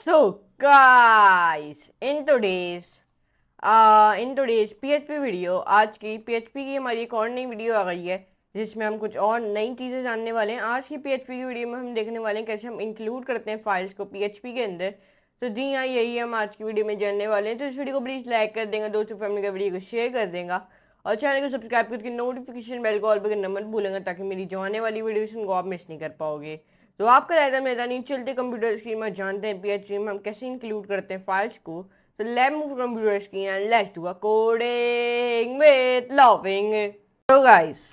So guys, in today's PHP video, आज की PHP की हमारी एक और नई वीडियो आ गई है जिसमें हम कुछ और नई चीज़ें जानने वाले हैं। आज की PHP की वीडियो में हम देखने वाले हैं कैसे हम इंक्लूड करते हैं फाइल्स को PHP के अंदर। तो जी हाँ, यही हम आज की वीडियो में जानने वाले हैं। तो इस वीडियो को प्लीज़ लाइक कर देंगे, दोस्तों फैमिली का वीडियो को शेयर कर देगा और चैनल को सब्सक्राइब करके नोटिफिकेशन बेल को ऑल पे करना मत भूलेंगे ताकि मेरी जो आने वाली वीडियो को आप मिस नहीं कर पाओगे। तो आपका ज़्यादा मैदानी चलते कंप्यूटर स्क्रीन में जानते हैं PHP में हम कैसे इंक्लूड करते हैं फाइल्स को। तो let's move computer screen and let's do a coding with loving. तो गाइस,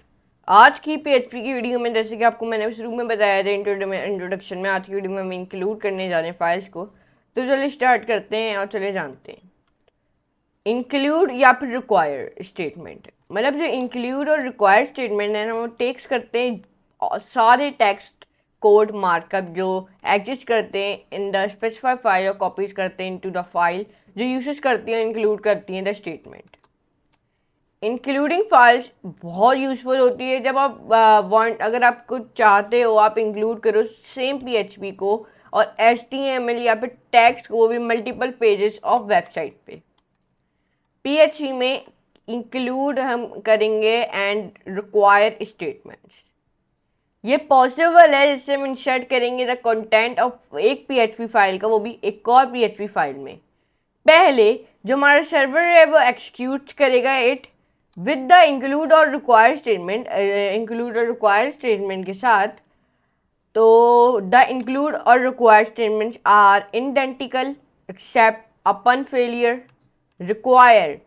आज की PHP की वीडियो में जैसे कि आपको मैंने शुरू में बताया था इंट्रोडक्शन में, आज की वीडियो में हम इंक्लूड करने जा रहे हैं फाइल्स को। तो चलिए स्टार्ट करते हैं और चले जानते हैं इंक्लूड या फिर रिक्वायर स्टेटमेंट। मतलब जो इंक्लूड और रिक्वायर स्टेटमेंट है ना, वो टेक्स्ट करते हैं सारे टेक्स्ट कोड मार्कअप जो एग्जिस्ट करते हैं इन द स्पेसिफाइड फाइल और कॉपीज करते हैं इनटू द फाइल जो यूसेस करती हैं इंक्लूड करती हैं द स्टेटमेंट। इंक्लूडिंग फाइल्स बहुत यूजफुल होती है जब आप वांट अगर आप कुछ चाहते हो आप इंक्लूड करो सेम PHP को और HTML या फिर टेक्स्ट को भी मल्टीपल पेजेस ऑफ वेबसाइट पे। PHP में इंक्लूड हम करेंगे एंड रिक्वायर स्टेटमेंट्स। ये पॉसिबल है जिससे हम इंसर्ट करेंगे द कंटेंट ऑफ एक PHP फाइल का, वो भी एक और PHP फाइल में। पहले जो हमारा सर्वर है वो एक्सिक्यूट करेगा इट विद द इंक्लूड और रिक्वायर स्टेटमेंट, इंक्लूड और रिक्वायर स्टेटमेंट के साथ। तो द इंक्लूड और require statements are identical except upon failure. Require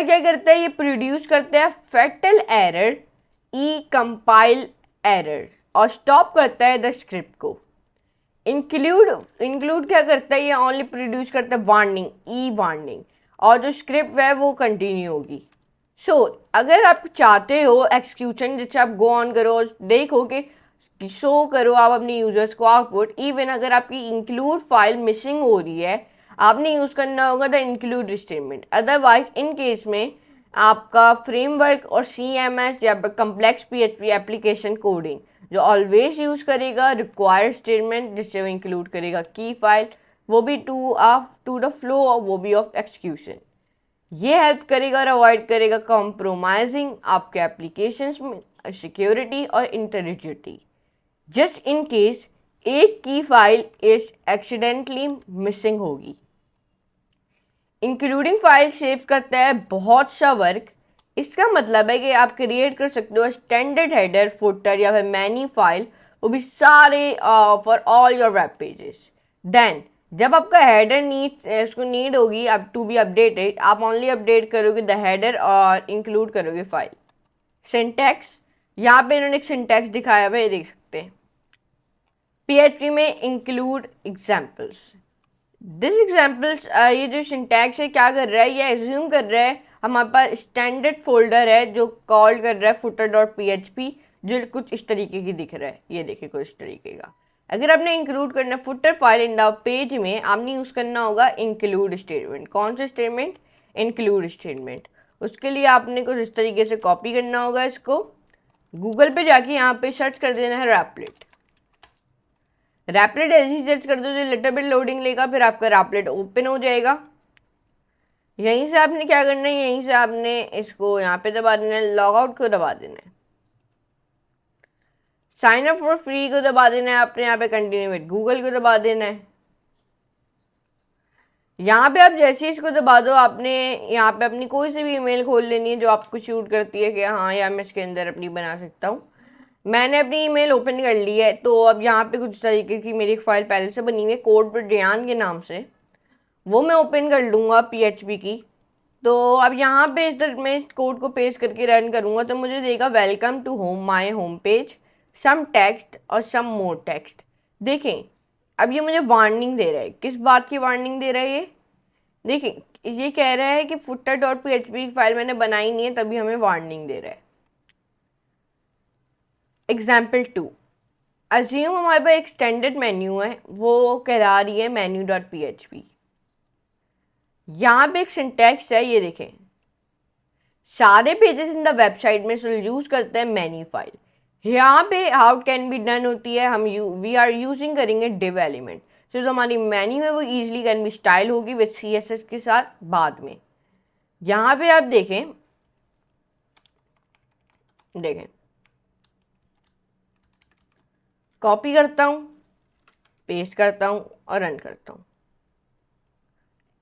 क्या करता है, ये प्रोड्यूस करता है फैटल एरर ई कंपाइल एरर और स्टॉप करता है द स्क्रिप्ट को। इंक्लूड क्या करता है, ये ओनली प्रोड्यूस करता है वार्निंग ई वार्निंग और जो स्क्रिप्ट है वो कंटिन्यू होगी। अगर आप चाहते हो एक्सक्यूशन जैसे आप गो ऑन करो और देखो कि शो करो आप अपने यूजर्स को आउटपुट, इवन अगर आपकी इंक्लूड फाइल मिसिंग हो रही है आपने यूज़ करना होगा the include statement. Otherwise in case में आपका फ्रेमवर्क और CMS या कम्प्लेक्स PHP एप्लीकेशन कोडिंग जो ऑलवेज यूज़ करेगा रिक्वायर्ड स्टेटमेंट जिससे वो इंक्लूड करेगा की फाइल, वो भी टू द फ्लो और वो भी ऑफ एक्सक्यूशन। ये हेल्प करेगा और अवॉइड करेगा कॉम्प्रोमाइजिंग आपके एप्लीकेशंस में सिक्योरिटी और इंटेग्रिटी। जस्ट इन केस एक की फाइल इज एक्सीडेंटली मिसिंग होगी। इंक्लूडिंग फाइल सेव करता है बहुत सा वर्क। इसका मतलब है कि आप क्रिएट कर सकते हो स्टैंडर्ड हेडर फुटर या फिर मैनी फाइल, वो भी सारे for all your web pages. Then जब आपका हेडर इसको नीड होगी अब टू बी अपडेटेड, आप ओनली अपडेट करोगे द हेडर और इंक्लूड करोगे फाइल। सिंटैक्स, यहाँ पे इन्होंने एक सिंटैक्स दिखाया हुआ है, देख सकते हैं। PHP में इंक्लूड एग्जाम्पल्स, दिस एग्जाम्पल्स, ये जो सिंटैक्स है क्या कर रहा है, ये एज्यूम कर रहा है हमारे पास स्टैंडर्ड फोल्डर है जो कॉल कर रहा है footer.php जो कुछ इस तरीके की दिख रहा है। ये देखिए कुछ इस तरीके का। अगर आपने इंक्लूड करना footer file in the page में आपने यूज़ करना होगा इंक्लूड स्टेटमेंट। कौन सा स्टेटमेंट? Include statement. उसके लिए आपने कुछ इस तरीके से कॉपी करना होगा इसको, गूगल पे जाके यहाँ पे सर्च कर देना है रैपलेट। रैपलेट ऐसे ही सर्च कर दो जो लिटिल बिट लोडिंग लेगा, फिर आपका रैपलेट ओपन हो जाएगा। यहीं से आपने क्या करना है, यहीं से आपने इसको यहाँ पे दबा देना है, लॉग आउट को दबा देना है, साइन अप फॉर फ्री को दबा देना है, आपने यहाँ पे कंटिन्यू विद गूगल को दबा देना है। यहाँ पे आप जैसे ही इसको दबा दो आपने यहाँ पे अपनी कोई सी भी ईमेल खोल लेनी है जो आपको शूट करती है कि हाँ यार मैं इसके अंदर अपनी बना सकता हूँ। मैंने अपनी ईमेल ओपन कर ली है। तो अब यहाँ पे कुछ तरीके की मेरी एक फाइल पहले से बनी हुई है कोड पर डयान के नाम से, वो मैं ओपन कर लूँगा PHP की। तो अब यहाँ पे मैं इस कोड को पेस्ट करके रन करूँगा तो मुझे देगा welcome to home my home page, some text और सम मोर टेक्स्ट। देखें अब ये मुझे वार्निंग दे रहा है। किस बात की वार्निंग दे रहा है ये? देखें ये कह रहा है कि footer.php की फाइल मैंने बनाई नहीं है तभी हमें वार्निंग दे रहा है। एग्जाम्पल 2, अज्यूम हमारे पास एक स्टैंडर्ड मेन्यू है, वो कहला रही है menu.php। यहाँ पे एक सिंटैक्स है, ये देखें सारे पेजेस इन द वेबसाइट में यूज करते हैं मैनी फाइल। यहाँ पे हाउ कैन बी डन होती है, हम वी आर यूजिंग करेंगे डिव एलिमेंट। सो जो हमारी मेन्यू है वो ईजिली कैन बी स्टाइल होगी विद CSS के साथ बाद में। यहाँ पे आप देखें कॉपी करता हूँ, पेस्ट करता हूँ और रन करता हूँ।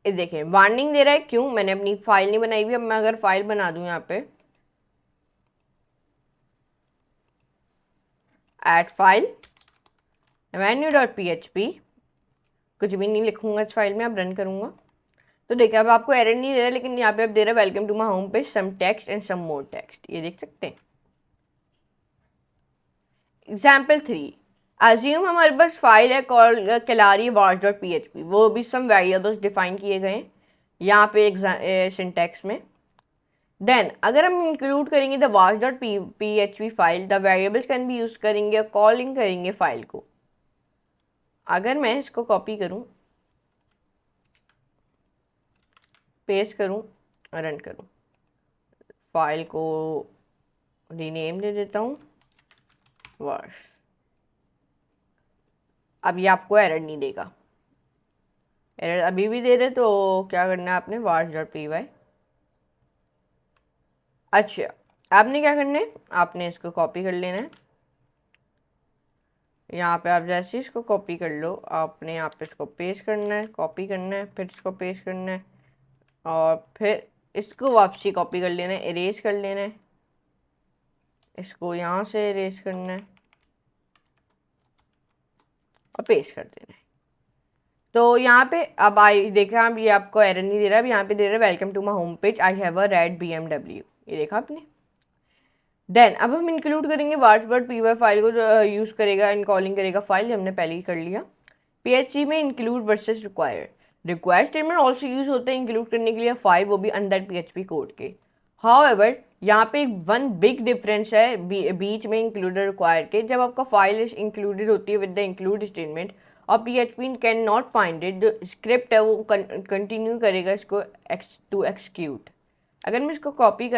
ये देखें वार्निंग दे रहा है, क्यों? मैंने अपनी फाइल नहीं बनाई हुई। अब मैं अगर फाइल बना दूँ यहाँ पे ऐड फाइल menu.php, कुछ भी नहीं लिखूंगा इस फाइल में, अब रन करूंगा तो देखिए अब आपको एरर नहीं दे रहा, लेकिन यहाँ पे अब दे रहा है welcome to my home page, some text and some more text. ये देख सकते हैं। एग्जाम्पल 3, अज्यूम हमारे पास फाइल है कॉल कैलारी वाश.php, वो भी सम वेरिएबल्स डिफाइन किए गए हैं यहाँ पे सिंटैक्स में। देन अगर हम इंक्लूड करेंगे the wash.php file, the variables can be use करेंगे, कॉलिंग करेंगे फाइल को। अगर मैं इसको कॉपी करूं, पेस्ट करूं और रन करूं, फाइल को रीनेम दे देता हूं वाश। अब ये आपको एरर नहीं देगा, एरर अभी भी दे रहे तो क्या करना है आपने, wash.py। अच्छा आपने क्या करना है, आपने इसको कॉपी कर लेना है। यहाँ पे आप जैसे इसको कॉपी कर लो, आपने यहाँ पे इसको पेस्ट करना है, कॉपी करना है, फिर इसको पेस्ट करना है और फिर इसको वापसी कॉपी कर लेना है, इरेज कर लेना है, इसको यहाँ से इरेज करना है और पेस्ट कर देना है। तो यहाँ पे अब आई देखा, अब ये आपको एरर नहीं दे रहा, अब यहाँ पे दे रहा है welcome to my home page, I have a red BMW। ये देखा आपने। देन अब हम इंक्लूड करेंगे wash.py फाइल को, जो यूज़ करेगा इन कॉलिंग करेगा फाइल, हमने पहले ही कर लिया। PHP में include versus required statement also use होते हैं इंक्लूड करने के लिए फाइल, वो भी अंदर PHP कोड के। हाउएवर यहाँ पे वन बिग डिफरेंस है बीच में इंक्लूड रिक्वायर्ड के। जब आपका फाइल इंक्लूडेड होती है विद द इंक्लूड स्टेटमेंट और PHP can not find it, जो स्क्रिप्ट है वो कंटिन्यू करेगा इसको टू एक्सक्यूट। अगर मैं इसको कॉपी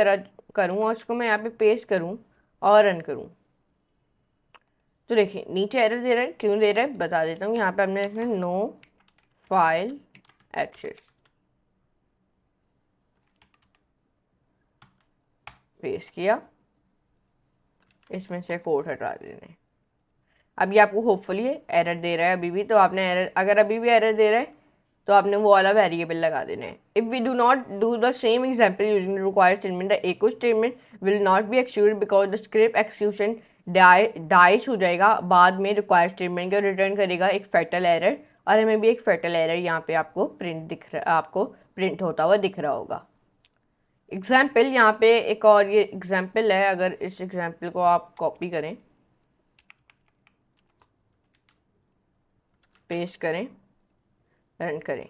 करूँ और इसको मैं यहाँ पे पेस्ट करूँ और रन करूँ तो देखिए नीचे एरर दे रहा है, क्यों दे रहा है बता देता हूँ। यहाँ पे हमने लिखना है नो फाइल एक्सेस, पेस्ट किया, इसमें से कोड हटा देने। अब ये आपको होपफुली एरर दे रहा है अभी भी, तो आपने एरर, अगर अभी भी एरर दे रहा है तो आपने वो वाला वेरिएबल लगा देना है। If we do not do the same example using required statement, the echo statement will not be executed because the script execution dies हो जाएगा बाद में रिक्वायर्ड स्टेटमेंट के, रिटर्न करेगा एक फैटल एरर, और हमें भी एक फैटल एरर यहाँ पे आपको प्रिंट होता हुआ दिख रहा होगा। एग्जाम्पल यहाँ पे एक और ये एग्जाम्पल है, अगर इस एग्जाम्पल को आप कॉपी करें, पेस्ट करें, रन करें,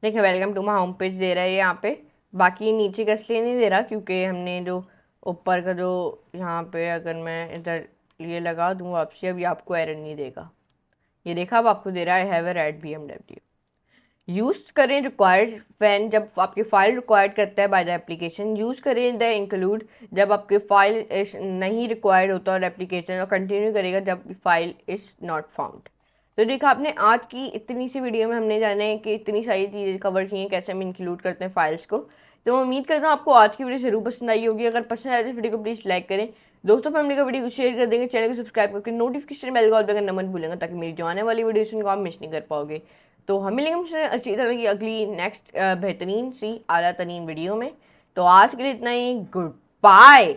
देखिए welcome to my home page दे रहा है यहाँ पे। बाकी नीचे का इसलिए नहीं दे रहा क्योंकि हमने जो ऊपर का जो यहाँ पे, अगर मैं इधर ये लगा दूँ वापसी, अब ये आपको एरर नहीं देगा। ये देखा अब आपको दे रहा है have a red BMW। Use करें रिक्वायर्ड फैन जब आपकी फ़ाइल रिक्वायर्ड करता है बाय द एप्लीकेशन, यूज़ करें द इंक्लूड जब आपकी फ़ाइल नहीं रिक्वायर्ड होता और एप्लीकेशन, और कंटिन्यू करेगा जब फाइल इज़ नॉट फाउंड। तो देखा आपने आज की इतनी सी वीडियो में हमने जाना है कि इतनी सारी चीज़ें कवर की हैं कैसे हम इंक्लूड करते हैं फाइल्स को। तो मैं उम्मीद करता हूँ आपको आज की वीडियो ज़रूर पसंद आई होगी। अगर पसंद आए तो इस वीडियो को प्लीज़ लाइक करें, दोस्तों फैमिली का वीडियो को शेयर कर देंगे, चैनल को सब्सक्राइब करके नोटिफिकेशन बेल कॉल करना मत भूलेंगे ताकि मेरी जो आने वाली वीडियो को आप मिस नहीं कर पाओगे। तो हम मिलेंगे हमसे अच्छी तरह की अगली नेक्स्ट बेहतरीन सी आला तरीन वीडियो में। तो आज के लिए इतना ही, गुड बाय।